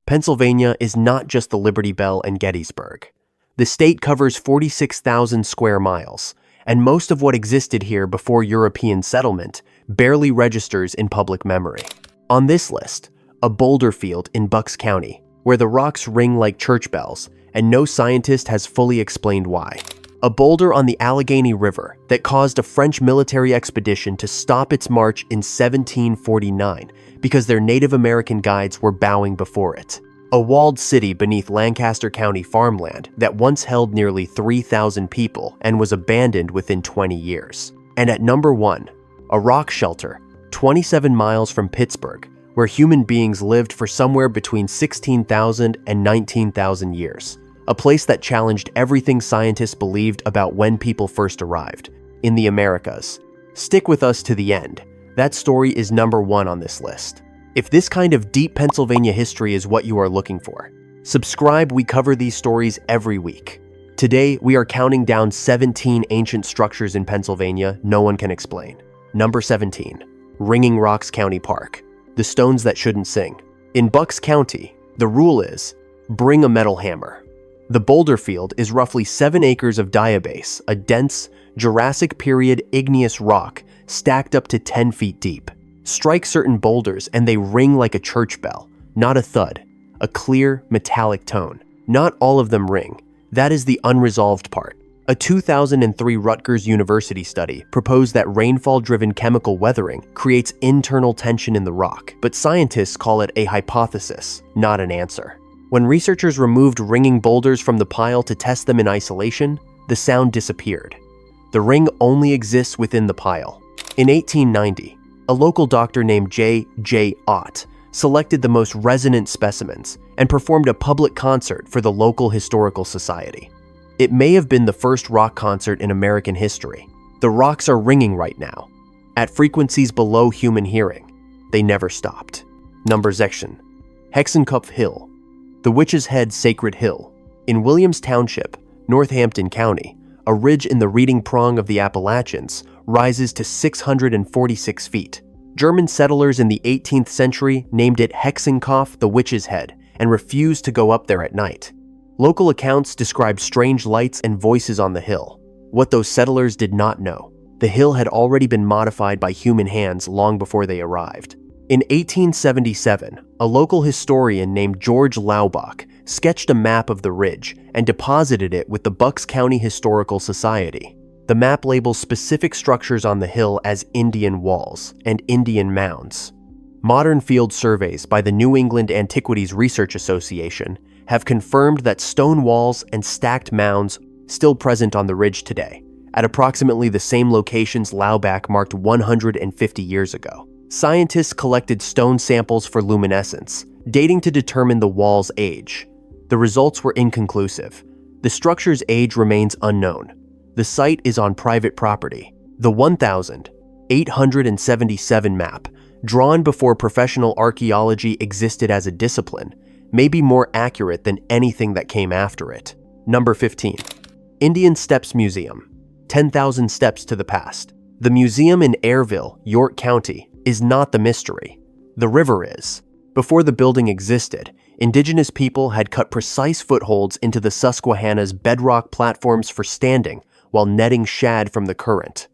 Pennsylvania is not just the Liberty Bell and Gettysburg. The state covers 46,000 square miles, and most of what existed here before European settlement barely registers in public memory. On this list, a boulder field in Berks County, where the rocks ring like church bells, and no scientist has fully explained why. A boulder on the Allegheny River that caused a French military expedition to stop its march in 1749 because their Native American guides were bowing before it. A walled city beneath Lancaster County farmland that once held nearly 3,000 people and was abandoned within 20 years. And at number 1, a rock shelter 27 miles from Pittsburgh, where human beings lived for somewhere between 16,000 and 19,000 years. A place that challenged everything scientists believed about when people first arrived in the Americas. Stick with us to the end. That story is number 1 on this list. If this kind of deep Pennsylvania history is what you are looking for, subscribe. We cover these stories every week. Today, we are counting down 17 ancient structures in Pennsylvania no one can explain. Number 17, Ringing Rocks County Park. The stones that shouldn't sing. In Berks County, the rule is, bring a metal hammer. The boulder field is roughly 7 acres of diabase, a dense, Jurassic period igneous rock stacked up to 10 feet deep. Strike certain boulders and they ring like a church bell, not a thud, a clear, metallic tone. Not all of them ring. That is the unresolved part. A 2003 Rutgers University study proposed that rainfall-driven chemical weathering creates internal tension in the rock, but scientists call it a hypothesis, not an answer. When researchers removed ringing boulders from the pile to test them in isolation, the sound disappeared. The ring only exists within the pile. In 1890, a local doctor named J. Ott selected the most resonant specimens and performed a public concert for the local historical society. It may have been the first rock concert in American history. The rocks are ringing right now, at frequencies below human hearing. They never stopped. Number section, Hexenkopf Hill, the Witch's Head Sacred Hill. In Williams Township, Northampton County, a ridge in the Reading Prong of the Appalachians rises to 646 feet. German settlers in the 18th century named it Hexenkopf, the Witch's Head, and refused to go up there at night. Local accounts describe strange lights and voices on the hill. What those settlers did not know, the hill had already been modified by human hands long before they arrived. In 1877, a local historian named George Laubach sketched a map of the ridge and deposited it with the Berks County Historical Society. The map labels specific structures on the hill as Indian walls and Indian mounds. Modern field surveys by the New England Antiquities Research Association have confirmed that stone walls and stacked mounds still present on the ridge today, at approximately the same locations Laubach marked 150 years ago. Scientists collected stone samples for luminescence, dating to determine the wall's age. The results were inconclusive. The structure's age remains unknown. The site is on private property. The 1,877 map, drawn before professional archaeology existed as a discipline, may be more accurate than anything that came after it. Number 15. Indian Steps Museum, 10,000 Steps to the Past. The museum in Airville, York County, is not the mystery. The river is. Before the building existed, indigenous people had cut precise footholds into the Susquehanna's bedrock platforms for standing while netting shad from the current.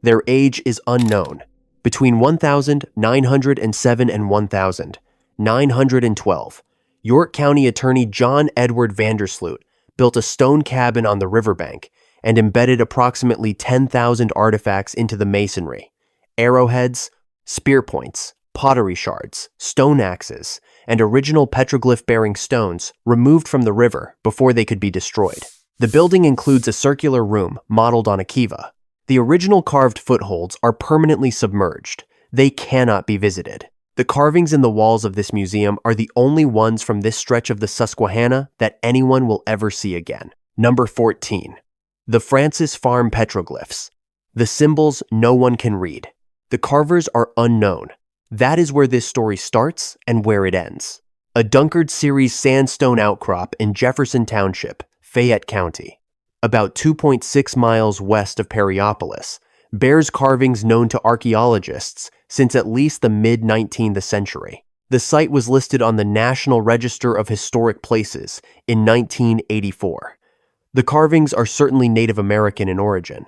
Their age is unknown. Between 1,907 and 1,912, York County Attorney John Edward Vandersloot built a stone cabin on the riverbank and embedded approximately 10,000 artifacts into the masonry. Arrowheads, spear points, pottery shards, stone axes, and original petroglyph-bearing stones removed from the river before they could be destroyed. The building includes a circular room modeled on a kiva. The original carved footholds are permanently submerged. They cannot be visited. The carvings in the walls of this museum are the only ones from this stretch of the Susquehanna that anyone will ever see again. Number 14. The Francis Farm Petroglyphs. The symbols no one can read. The carvers are unknown. That is where this story starts and where it ends. A Dunkard Series sandstone outcrop in Jefferson Township, Fayette County, about 2.6 miles west of Perryopolis, bears carvings known to archaeologists since at least the mid-19th century. The site was listed on the National Register of Historic Places in 1984. The carvings are certainly Native American in origin.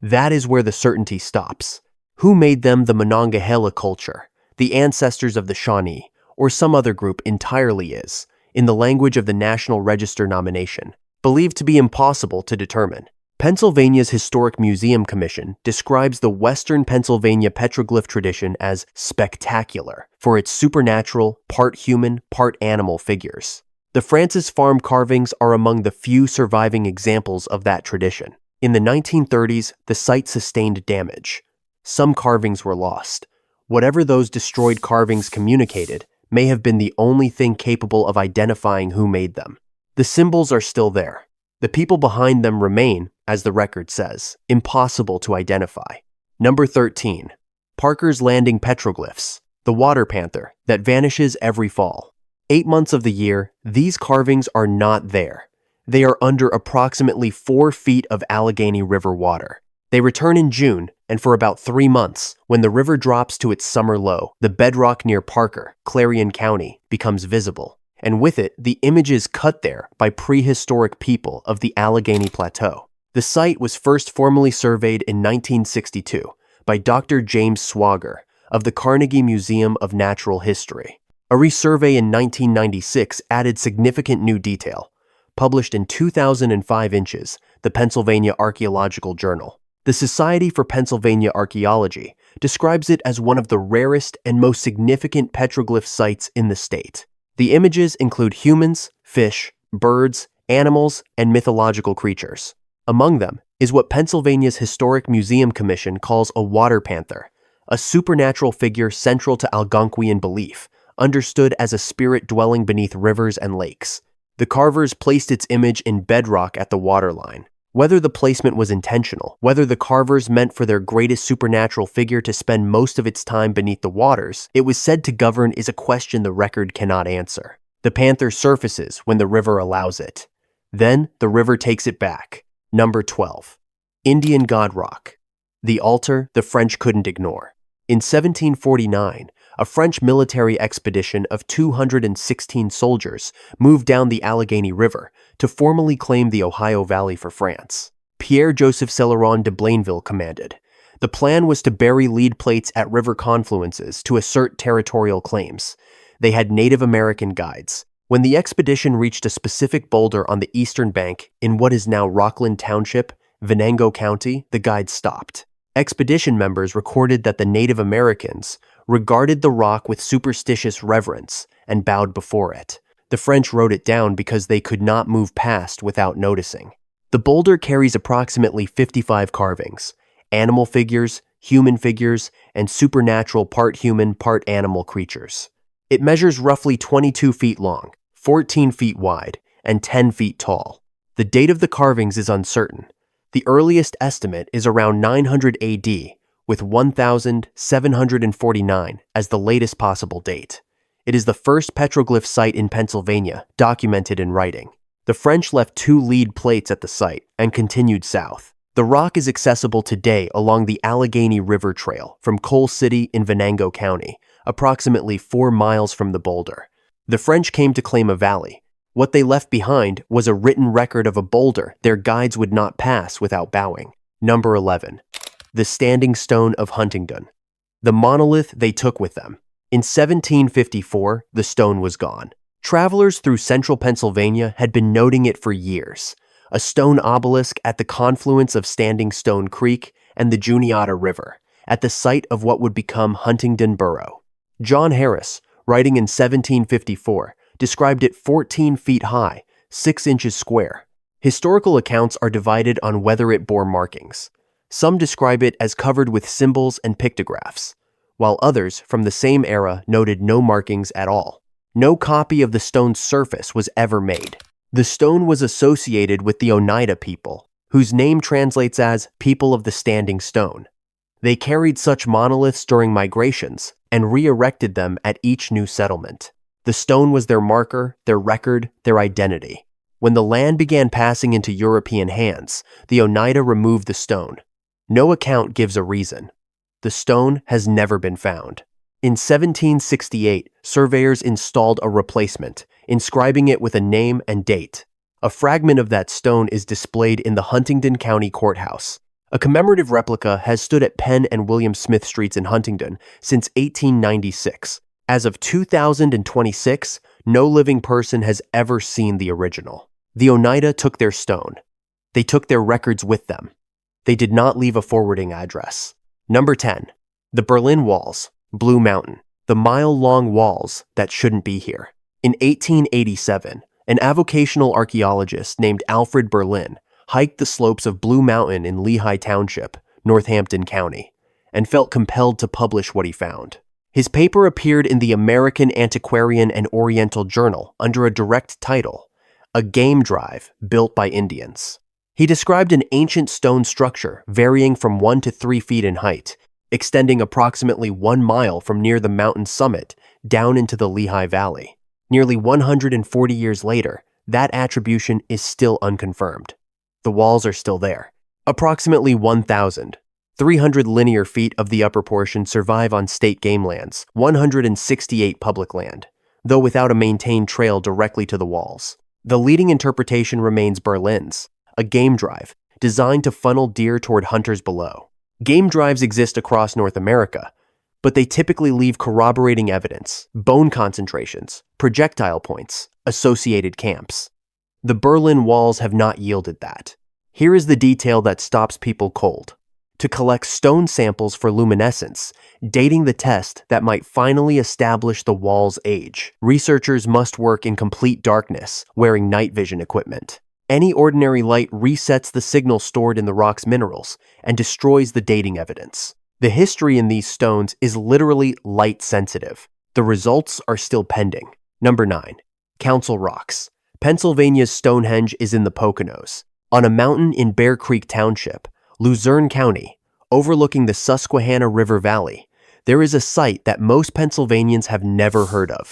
That is where the certainty stops. Who made them the Monongahela culture, the ancestors of the Shawnee, or some other group entirely is, in the language of the National Register nomination, believed to be impossible to determine. Pennsylvania's Historic Museum Commission describes the Western Pennsylvania petroglyph tradition as spectacular for its supernatural, part human, part animal figures. The Francis Farm carvings are among the few surviving examples of that tradition. In the 1930s, the site sustained damage. Some carvings were lost. Whatever those destroyed carvings communicated may have been the only thing capable of identifying who made them. The symbols are still there. The people behind them remain, as the record says, impossible to identify. Number 13. Parker's Landing Petroglyphs, the water panther that vanishes every fall. 8 months of the year, these carvings are not there. They are under approximately 4 feet of Allegheny River water. They return in June, and for about 3 months, when the river drops to its summer low, the bedrock near Parker, Clarion County, becomes visible, and with it, the images cut there by prehistoric people of the Allegheny Plateau. The site was first formally surveyed in 1962 by Dr. James Swager of the Carnegie Museum of Natural History. A resurvey in 1996 added significant new detail, published in 2005 Inches, the Pennsylvania Archaeological Journal. The Society for Pennsylvania Archaeology describes it as one of the rarest and most significant petroglyph sites in the state. The images include humans, fish, birds, animals, and mythological creatures. Among them is what Pennsylvania's Historic Museum Commission calls a water panther, a supernatural figure central to Algonquian belief, understood as a spirit dwelling beneath rivers and lakes. The carvers placed its image in bedrock at the waterline. Whether the placement was intentional, whether the carvers meant for their greatest supernatural figure to spend most of its time beneath the waters, it was said to govern is a question the record cannot answer. The panther surfaces when the river allows it. Then the river takes it back. Number 12. Indian God Rock. The altar the French couldn't ignore. In 1749, a French military expedition of 216 soldiers moved down the Allegheny River to formally claim the Ohio Valley for France. Pierre-Joseph Céloron de Blainville commanded. The plan was to bury lead plates at river confluences to assert territorial claims. They had Native American guides. When the expedition reached a specific boulder on the eastern bank in what is now Rockland Township, Venango County, the guides stopped. Expedition members recorded that the Native Americans regarded the rock with superstitious reverence and bowed before it. The French wrote it down because they could not move past without noticing. The boulder carries approximately 55 carvings, animal figures, human figures, and supernatural part human, part animal creatures. It measures roughly 22 feet long, 14 feet wide, and 10 feet tall. The date of the carvings is uncertain. The earliest estimate is around 900 AD, with 1749 as the latest possible date. It is the first petroglyph site in Pennsylvania documented in writing. The French left 2 lead plates at the site and continued south. The rock is accessible today along the Allegheny River Trail from Coal City in Venango County, approximately 4 miles from the boulder. The French came to claim a valley. What they left behind was a written record of a boulder their guides would not pass without bowing. Number 11. The Standing Stone of Huntingdon. The monolith they took with them. In 1754, the stone was gone. Travelers through central Pennsylvania had been noting it for years. A stone obelisk at the confluence of Standing Stone Creek and the Juniata River, at the site of what would become Huntingdon Borough. John Harris, writing in 1754, described it 14 feet high, 6 inches square. Historical accounts are divided on whether it bore markings. Some describe it as covered with symbols and pictographs, while others from the same era noted no markings at all. No copy of the stone's surface was ever made. The stone was associated with the Oneida people, whose name translates as people of the standing stone. They carried such monoliths during migrations and re-erected them at each new settlement. The stone was their marker, their record, their identity. When the land began passing into European hands, the Oneida removed the stone. No account gives a reason. The stone has never been found. In 1768, surveyors installed a replacement, inscribing it with a name and date. A fragment of that stone is displayed in the Huntingdon County Courthouse. A commemorative replica has stood at Penn and William Smith Streets in Huntingdon since 1896. As of 2026, no living person has ever seen the original. The Oneida took their stone. They took their records with them. They did not leave a forwarding address. Number 10. The Berlin Walls, Blue Mountain. The mile-long walls that shouldn't be here. In 1887, an avocational archaeologist named Alfred Berlin hiked the slopes of Blue Mountain in Lehigh Township, Northampton County, and felt compelled to publish what he found. His paper appeared in the American Antiquarian and Oriental Journal under a direct title, A Game Drive Built by Indians. He described an ancient stone structure varying from 1 to 3 feet in height, extending approximately 1 mile from near the mountain summit down into the Lehigh Valley. Nearly 140 years later, that attribution is still unconfirmed. The walls are still there. Approximately 1,300 linear feet of the upper portion survive on state game lands, 168 public land, though without a maintained trail directly to the walls. The leading interpretation remains Berlin's, a game drive designed to funnel deer toward hunters below. Game drives exist across North America, but they typically leave corroborating evidence, bone concentrations, projectile points, associated camps. The Berlin walls have not yielded that. Here is the detail that stops people cold. To collect stone samples for luminescence, dating the test that might finally establish the wall's age, researchers must work in complete darkness, wearing night vision equipment. Any ordinary light resets the signal stored in the rock's minerals and destroys the dating evidence. The history in these stones is literally light sensitive. The results are still pending. Number 9. Council Rocks. Pennsylvania's Stonehenge is in the Poconos, on a mountain in Bear Creek Township, Luzerne County, overlooking the Susquehanna River Valley. There is a site that most Pennsylvanians have never heard of.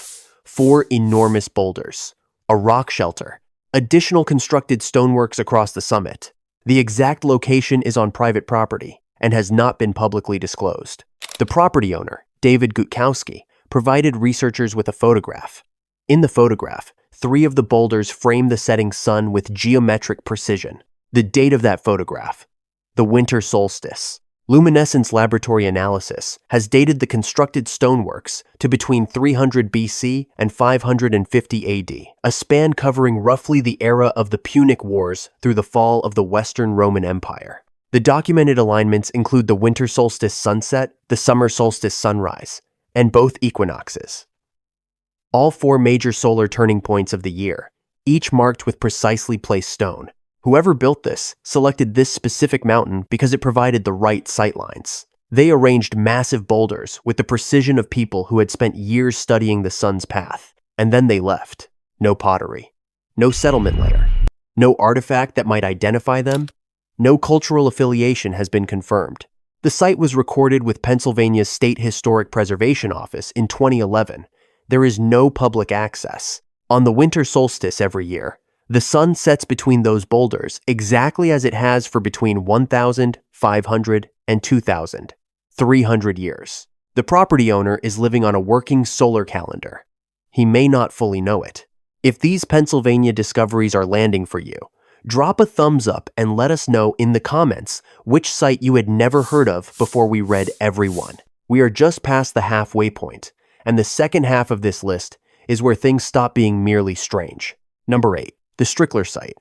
4 enormous boulders, a rock shelter, additional constructed stoneworks across the summit. The exact location is on private property and has not been publicly disclosed. The property owner, David Gutkowski, provided researchers with a photograph. In the photograph, 3 of the boulders frame the setting sun with geometric precision. The date of that photograph: the winter solstice. Luminescence laboratory analysis has dated the constructed stoneworks to between 300 BC and 550 AD, a span covering roughly the era of the Punic Wars through the fall of the Western Roman Empire. The documented alignments include the winter solstice sunset, the summer solstice sunrise, and both equinoxes. All 4 major solar turning points of the year, each marked with precisely placed stone. Whoever built this selected this specific mountain because it provided the right sightlines. They arranged massive boulders with the precision of people who had spent years studying the sun's path, and then they left. No pottery, no settlement layer, no artifact that might identify them, no cultural affiliation has been confirmed. The site was recorded with Pennsylvania's State Historic Preservation Office in 2011. There is no public access. On the winter solstice every year, the sun sets between those boulders exactly as it has for between 1,500 and 2,300 years. The property owner is living on a working solar calendar. He may not fully know it. If these Pennsylvania discoveries are landing for you, drop a thumbs up and let us know in the comments which site you had never heard of before we read every one. We are just past the halfway point, and the second half of this list is where things stop being merely strange. Number 8. The Strickler site.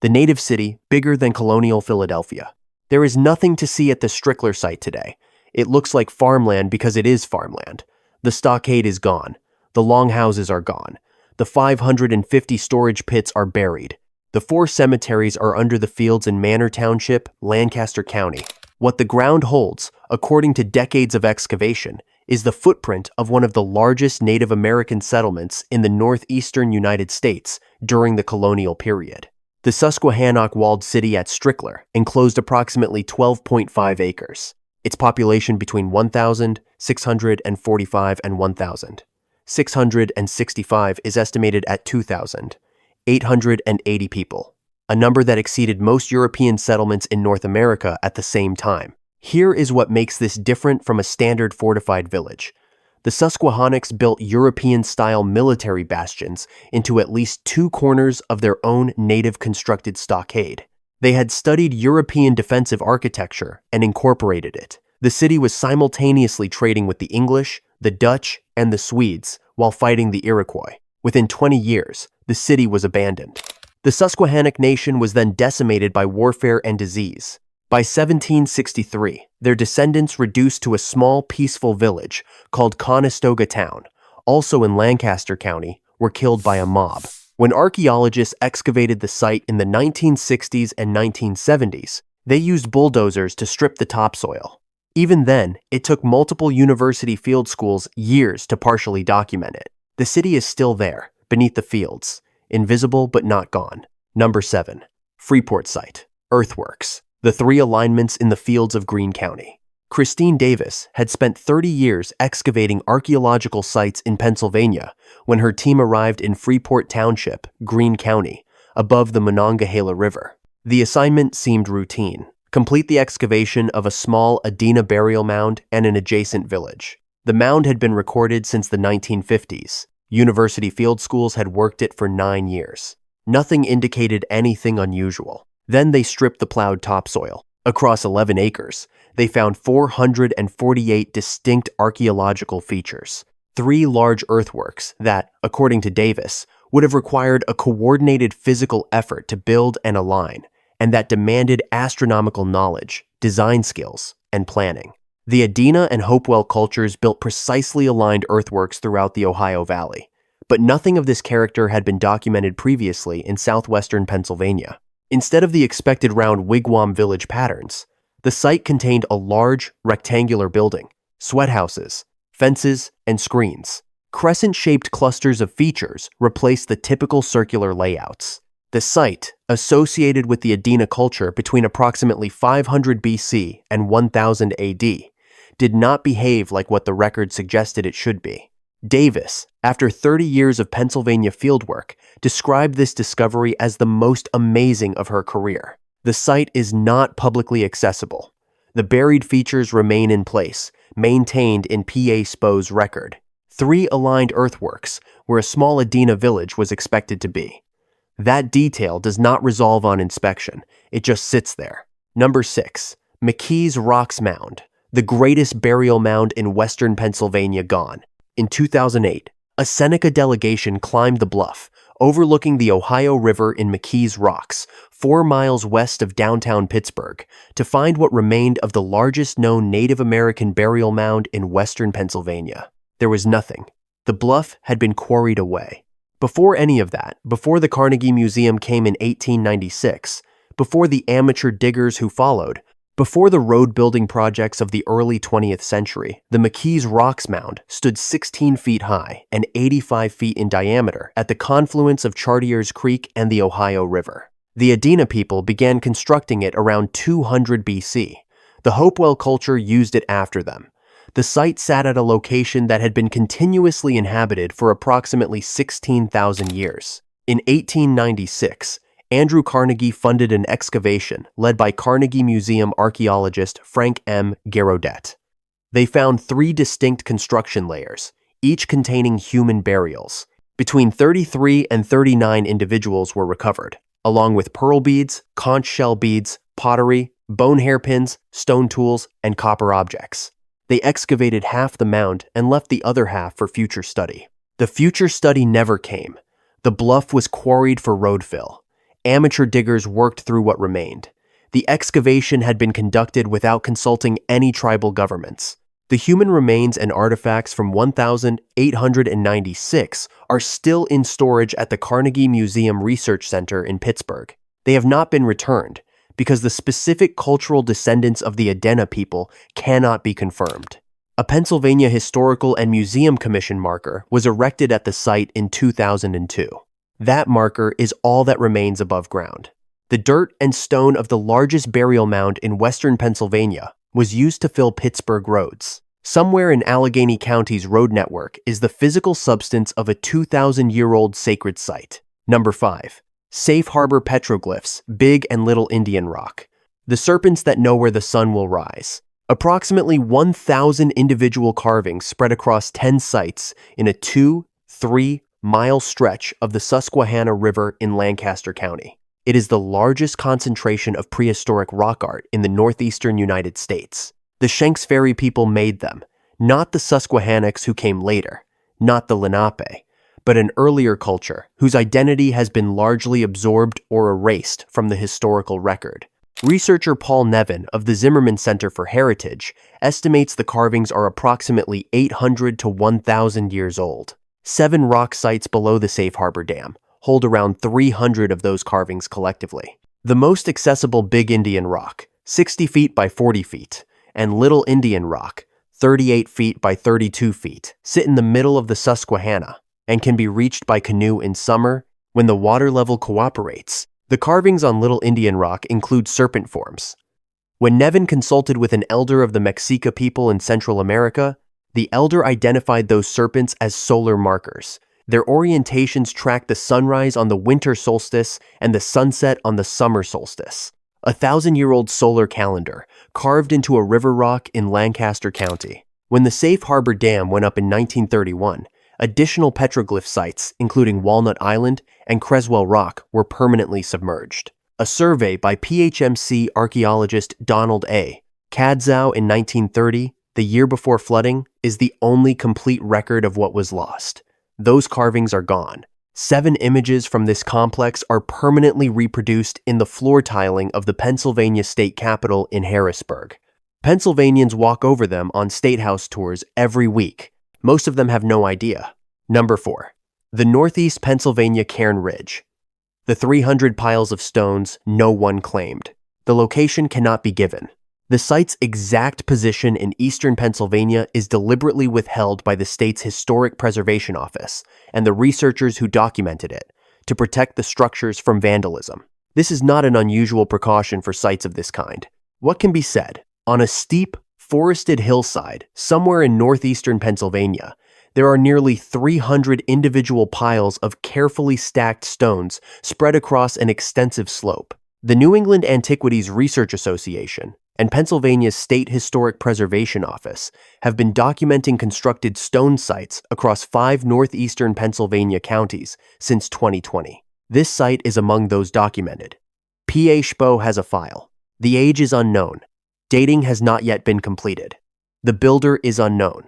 The native city, bigger than Colonial, Philadelphia. There is nothing to see at the Strickler site today. It looks like farmland because it is farmland. The stockade is gone. The longhouses are gone. The 550 storage pits are buried. The 4 cemeteries are under the fields in Manor Township, Lancaster County. What the ground holds, according to decades of excavation, is the footprint of one of the largest Native American settlements in the northeastern United States during the colonial period. The Susquehannock-walled city at Strickler enclosed approximately 12.5 acres. Its population between 1,645 and 1,665 is estimated at 2,880 people, a number that exceeded most European settlements in North America at the same time. Here is what makes this different from a standard fortified village. The Susquehannocks built European-style military bastions into at least 2 corners of their own native-constructed stockade. They had studied European defensive architecture and incorporated it. The city was simultaneously trading with the English, the Dutch, and the Swedes while fighting the Iroquois. Within 20 years, the city was abandoned. The Susquehannock nation was then decimated by warfare and disease. By 1763, their descendants reduced to a small, peaceful village called Conestoga Town, also in Lancaster County, were killed by a mob. When archaeologists excavated the site in the 1960s and 1970s, they used bulldozers to strip the topsoil. Even then, it took multiple university field schools years to partially document it. The city is still there, beneath the fields, invisible but not gone. Number 7. Freeport Site, Earthworks, the 3 alignments in the fields of Greene County. Christine Davis had spent 30 years excavating archaeological sites in Pennsylvania when her team arrived in Freeport Township, Greene County, above the Monongahela River. The assignment seemed routine. Complete the excavation of a small Adena burial mound and an adjacent village. The mound had been recorded since the 1950s. University field schools had worked it for 9 years. Nothing indicated anything unusual. Then they stripped the plowed topsoil. Across 11 acres, they found 448 distinct archaeological features. 3 large earthworks that, according to Davis, would have required a coordinated physical effort to build and align, and that demanded astronomical knowledge, design skills, and planning. The Adena and Hopewell cultures built precisely aligned earthworks throughout the Ohio Valley, but nothing of this character had been documented previously in southwestern Pennsylvania. Instead of the expected round wigwam village patterns, the site contained a large, rectangular building, sweat houses, fences, and screens. Crescent-shaped clusters of features replaced the typical circular layouts. The site, associated with the Adena culture between approximately 500 BC and 1000 AD, did not behave like what the record suggested it should be. Davis, after 30 years of Pennsylvania fieldwork, described this discovery as the most amazing of her career. The site is not publicly accessible. The buried features remain in place, maintained in PA SPO's record. 3 aligned earthworks, where a small Adena village was expected to be. That detail does not resolve on inspection, it just sits there. Number 6. McKees Rocks Mound, the greatest burial mound in western Pennsylvania gone. In 2008, a Seneca delegation climbed the bluff, overlooking the Ohio River in McKees Rocks, 4 miles west of downtown Pittsburgh, to find what remained of the largest known Native American burial mound in western Pennsylvania. There was nothing. The bluff had been quarried away. Before any of that, before the Carnegie Museum came in 1896, before the amateur diggers who followed, before the road-building projects of the early 20th century, the McKees Rocks Mound stood 16 feet high and 85 feet in diameter at the confluence of Chartiers Creek and the Ohio River. The Adena people began constructing it around 200 BC. The Hopewell culture used it after them. The site sat at a location that had been continuously inhabited for approximately 16,000 years. In 1896, Andrew Carnegie funded an excavation led by Carnegie Museum archaeologist Frank M. Garodet. They found 3 distinct construction layers, each containing human burials. Between 33 and 39 individuals were recovered, along with pearl beads, conch shell beads, pottery, bone hairpins, stone tools, and copper objects. They excavated half the mound and left the other half for future study. The future study never came. The bluff was quarried for road fill. Amateur diggers worked through what remained. The excavation had been conducted without consulting any tribal governments. The human remains and artifacts from 1896 are still in storage at the Carnegie Museum Research Center in Pittsburgh. They have not been returned because the specific cultural descendants of the Adena people cannot be confirmed. A Pennsylvania Historical and Museum Commission marker was erected at the site in 2002. That marker is all that remains above ground. The dirt and stone of the largest burial mound in western Pennsylvania was used to fill Pittsburgh roads. Somewhere in Allegheny County's road network is the physical substance of a 2,000-year-old sacred site. Number 5. Safe Harbor Petroglyphs, Big and Little Indian Rock. The serpents that know where the sun will rise. Approximately 1,000 individual carvings spread across 10 sites in a 2-3-mile stretch of the Susquehanna River in Lancaster County. It is the largest concentration of prehistoric rock art in the northeastern United States. The Shanks Ferry people made them, not the Susquehannocks who came later, not the Lenape, but an earlier culture whose identity has been largely absorbed or erased from the historical record. Researcher Paul Nevin of the Zimmerman Center for Heritage estimates the carvings are approximately 800 to 1,000 years old. 7 rock sites below the Safe Harbor Dam hold around 300 of those carvings collectively. The most accessible Big Indian Rock, 60 feet by 40 feet, and Little Indian Rock, 38 feet by 32 feet, sit in the middle of the Susquehanna and can be reached by canoe in summer when the water level cooperates. The carvings on Little Indian Rock include serpent forms. When Nevin consulted with an elder of the Mexica people in Central America, the elder identified those serpents as solar markers. Their orientations track the sunrise on the winter solstice and the sunset on the summer solstice. A 1,000-year-old solar calendar carved into a river rock in Lancaster County. When the Safe Harbor Dam went up in 1931, additional petroglyph sites, including Walnut Island and Creswell Rock, were permanently submerged. A survey by PHMC archaeologist Donald A. Cadzow in 1930, the year before flooding, is the only complete record of what was lost. Those carvings are gone. 7 images from this complex are permanently reproduced in the floor tiling of the Pennsylvania State Capitol in Harrisburg. Pennsylvanians walk over them on State House tours every week. Most of them have no idea. Number 4. The Northeast Pennsylvania Cairn Ridge. The 300 piles of stones no one claimed. The location cannot be given. The site's exact position in eastern Pennsylvania is deliberately withheld by the state's Historic Preservation Office and the researchers who documented it to protect the structures from vandalism. This is not an unusual precaution for sites of this kind. What can be said? On a steep, forested hillside somewhere in northeastern Pennsylvania, there are nearly 300 individual piles of carefully stacked stones spread across an extensive slope. The New England Antiquities Research Association and Pennsylvania's State Historic Preservation Office have been documenting constructed stone sites across 5 northeastern Pennsylvania counties since 2020. This site is among those documented. P.A. Spo has a file. The age is unknown. Dating has not yet been completed. The builder is unknown.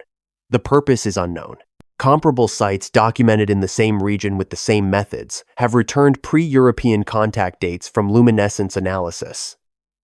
The purpose is unknown. Comparable sites documented in the same region with the same methods have returned pre-European contact dates from luminescence analysis.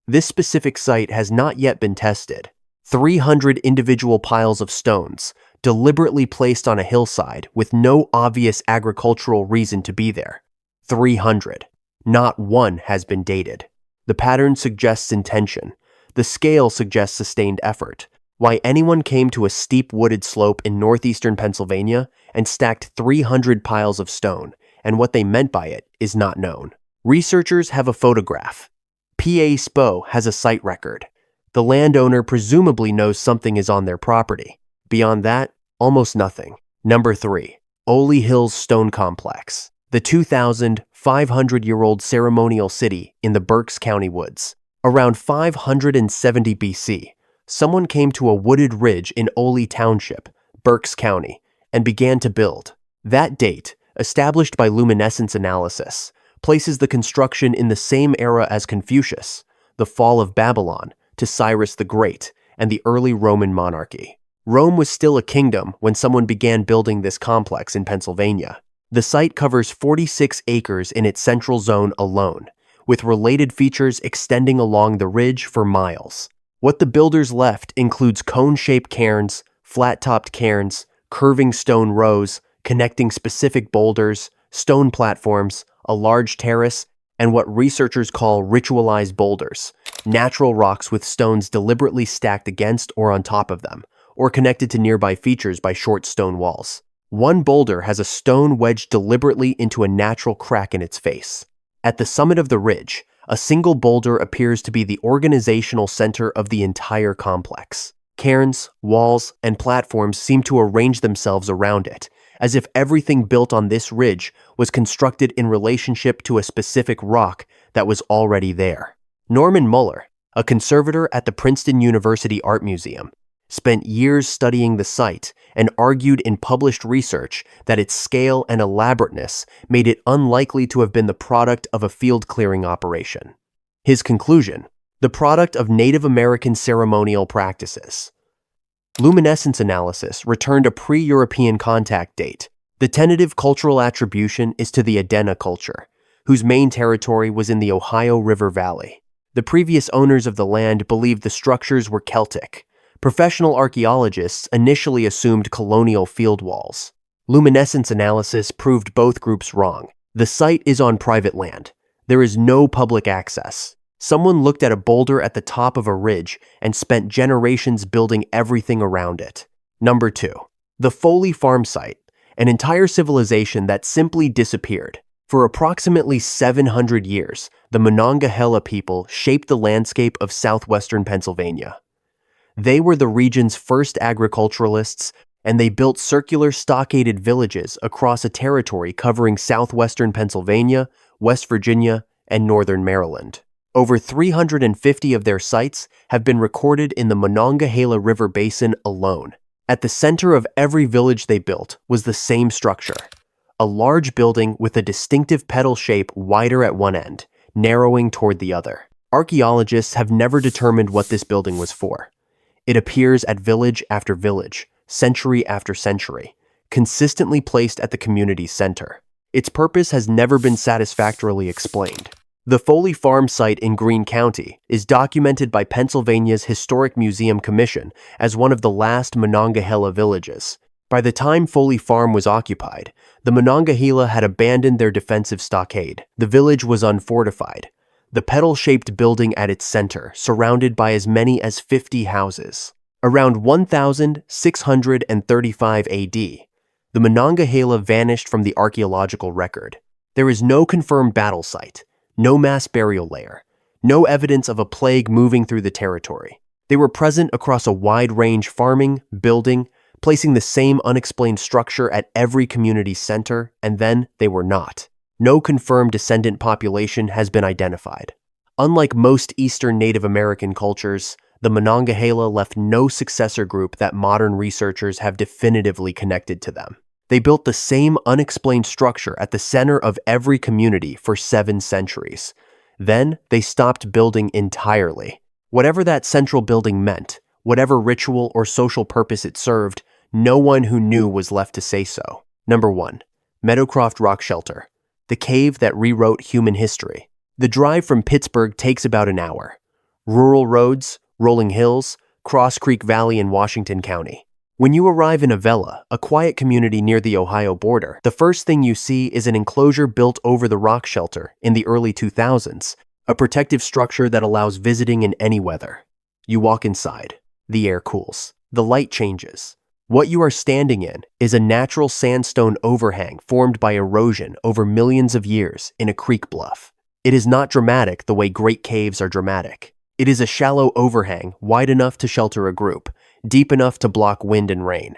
This specific site has not yet been tested. 300 individual piles of stones, deliberately placed on a hillside with no obvious agricultural reason to be there. 300. Not one has been dated. The pattern suggests intention. The scale suggests sustained effort. Why anyone came to a steep wooded slope in northeastern Pennsylvania and stacked 300 piles of stone, and what they meant by it, is not known. Researchers have a photograph. P.A. Spo has a site record. The landowner presumably knows something is on their property. Beyond that, almost nothing. Number 3. Oley Hills Stone Complex. The 2,500-year-old ceremonial city in the Berks County woods. Around 570 BC, someone came to a wooded ridge in Oley Township, Berks County, and began to build. That date, established by luminescence analysis, places the construction in the same era as Confucius, the fall of Babylon, to Cyrus the Great, and the early Roman monarchy. Rome was still a kingdom when someone began building this complex in Pennsylvania. The site covers 46 acres in its central zone alone, with related features extending along the ridge for miles. What the builders left includes cone-shaped cairns, flat-topped cairns, curving stone rows, connecting specific boulders, stone platforms, a large terrace, and what researchers call ritualized boulders, natural rocks with stones deliberately stacked against or on top of them, or connected to nearby features by short stone walls. One boulder has a stone wedged deliberately into a natural crack in its face. At the summit of the ridge, a single boulder appears to be the organizational center of the entire complex. Cairns, walls, and platforms seem to arrange themselves around it, as if everything built on this ridge was constructed in relationship to a specific rock that was already there. Norman Muller, a conservator at the Princeton University Art Museum, spent years studying the site and argued in published research that its scale and elaborateness made it unlikely to have been the product of a field-clearing operation. His conclusion: the product of Native American ceremonial practices. Luminescence analysis returned a pre-European contact date. The tentative cultural attribution is to the Adena culture, whose main territory was in the Ohio River Valley. The previous owners of the land believed the structures were Celtic. Professional archaeologists initially assumed colonial field walls. Luminescence analysis proved both groups wrong. The site is on private land. There is no public access. Someone looked at a boulder at the top of a ridge and spent generations building everything around it. Number 2. The Foley farm site, an entire civilization that simply disappeared. For approximately 700 years, the Monongahela people shaped the landscape of southwestern Pennsylvania. They were the region's first agriculturalists, and they built circular stockaded villages across a territory covering southwestern Pennsylvania, West Virginia, and northern Maryland. Over 350 of their sites have been recorded in the Monongahela River Basin alone. At the center of every village they built was the same structure: a large building with a distinctive petal shape wider at one end, narrowing toward the other. Archaeologists have never determined what this building was for. It appears at village after village, century after century, consistently placed at the community's center. Its purpose has never been satisfactorily explained. The Foley Farm site in Greene County is documented by Pennsylvania's Historic Museum Commission as one of the last Monongahela villages. By the time Foley Farm was occupied, the Monongahela had abandoned their defensive stockade. The village was unfortified. The petal-shaped building at its center, surrounded by as many as 50 houses. Around 1635 AD, the Monongahela vanished from the archaeological record. There is no confirmed battle site, no mass burial layer, no evidence of a plague moving through the territory. They were present across a wide range farming, building, placing the same unexplained structure at every community center, and then they were not. No confirmed descendant population has been identified. Unlike most Eastern Native American cultures, the Monongahela left no successor group that modern researchers have definitively connected to them. They built the same unexplained structure at the center of every community for 7 centuries. Then they stopped building entirely. Whatever that central building meant, whatever ritual or social purpose it served, no one who knew was left to say so. Number 1. Meadowcroft Rock Shelter, the cave that rewrote human history. The drive from Pittsburgh takes about an hour. Rural roads, rolling hills, Cross Creek Valley in Washington County. When you arrive in Avella, a quiet community near the Ohio border, the first thing you see is an enclosure built over the rock shelter in the early 2000s, a protective structure that allows visiting in any weather. You walk inside. The air cools. The light changes. What you are standing in is a natural sandstone overhang formed by erosion over millions of years in a creek bluff. It is not dramatic the way great caves are dramatic. It is a shallow overhang wide enough to shelter a group, deep enough to block wind and rain.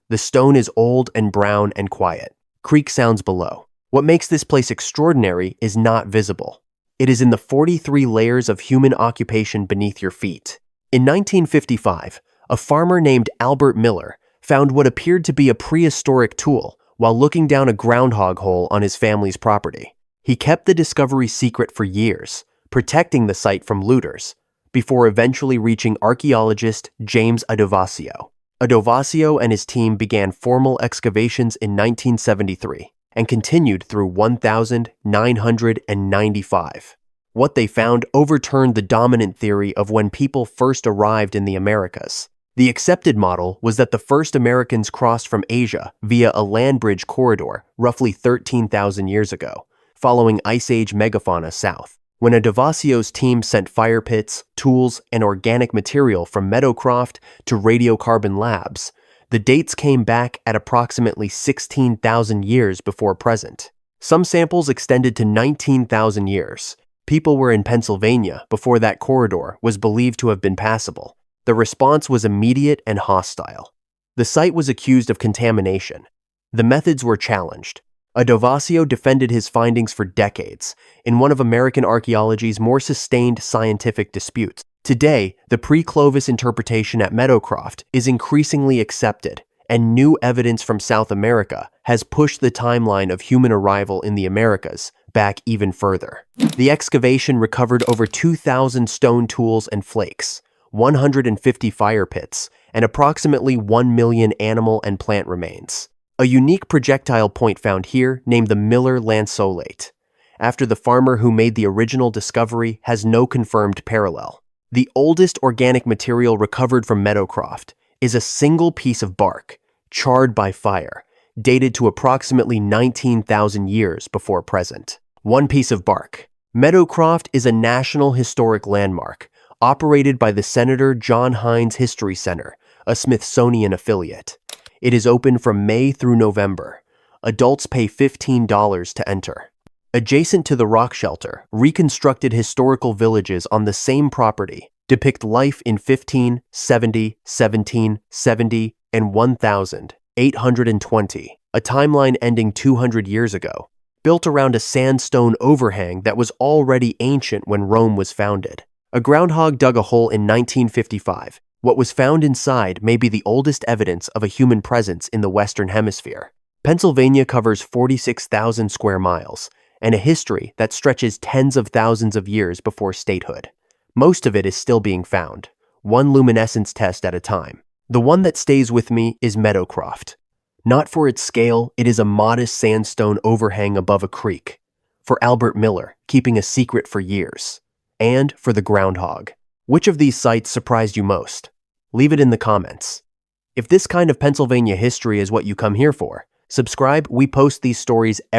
The stone is old and brown and quiet. Creek sounds below. What makes this place extraordinary is not visible. It is in the 43 layers of human occupation beneath your feet. In 1955, a farmer named Albert Miller found what appeared to be a prehistoric tool while looking down a groundhog hole on his family's property. He kept the discovery secret for years, protecting the site from looters, before eventually reaching archaeologist James Adovasio. Adovasio and his team began formal excavations in 1973 and continued through 1995. What they found overturned the dominant theory of when people first arrived in the Americas. The accepted model was that the first Americans crossed from Asia via a land bridge corridor roughly 13,000 years ago, following Ice Age megafauna south. When Adovasio's team sent fire pits, tools, and organic material from Meadowcroft to radiocarbon labs, the dates came back at approximately 16,000 years before present. Some samples extended to 19,000 years. People were in Pennsylvania before that corridor was believed to have been passable. The response was immediate and hostile. The site was accused of contamination. The methods were challenged. Adovasio defended his findings for decades in one of American archaeology's more sustained scientific disputes. Today, the pre-Clovis interpretation at Meadowcroft is increasingly accepted, and new evidence from South America has pushed the timeline of human arrival in the Americas back even further. The excavation recovered over 2,000 stone tools and flakes, 150 fire pits, and approximately 1 million animal and plant remains. A unique projectile point found here, named the Miller lanceolate, after the farmer who made the original discovery, has no confirmed parallel. The oldest organic material recovered from Meadowcroft is a single piece of bark, charred by fire, dated to approximately 19,000 years before present. One piece of bark. Meadowcroft is a National Historic Landmark, operated by the Senator John Hines History Center, a Smithsonian affiliate. It is open from May through November. Adults pay $15 to enter. Adjacent to the rock shelter, reconstructed historical villages on the same property depict life in 1570, 1770, and 1820, a timeline ending 200 years ago, built around a sandstone overhang that was already ancient when Rome was founded. A groundhog dug a hole in 1955. What was found inside may be the oldest evidence of a human presence in the Western Hemisphere. Pennsylvania covers 46,000 square miles, and a history that stretches tens of thousands of years before statehood. Most of it is still being found, one luminescence test at a time. The one that stays with me is Meadowcroft. Not for its scale, it is a modest sandstone overhang above a creek. For Albert Miller, keeping a secret for years. And for the groundhog. Which of these sites surprised you most? Leave it in the comments. If this kind of Pennsylvania history is what you come here for, subscribe. We post these stories every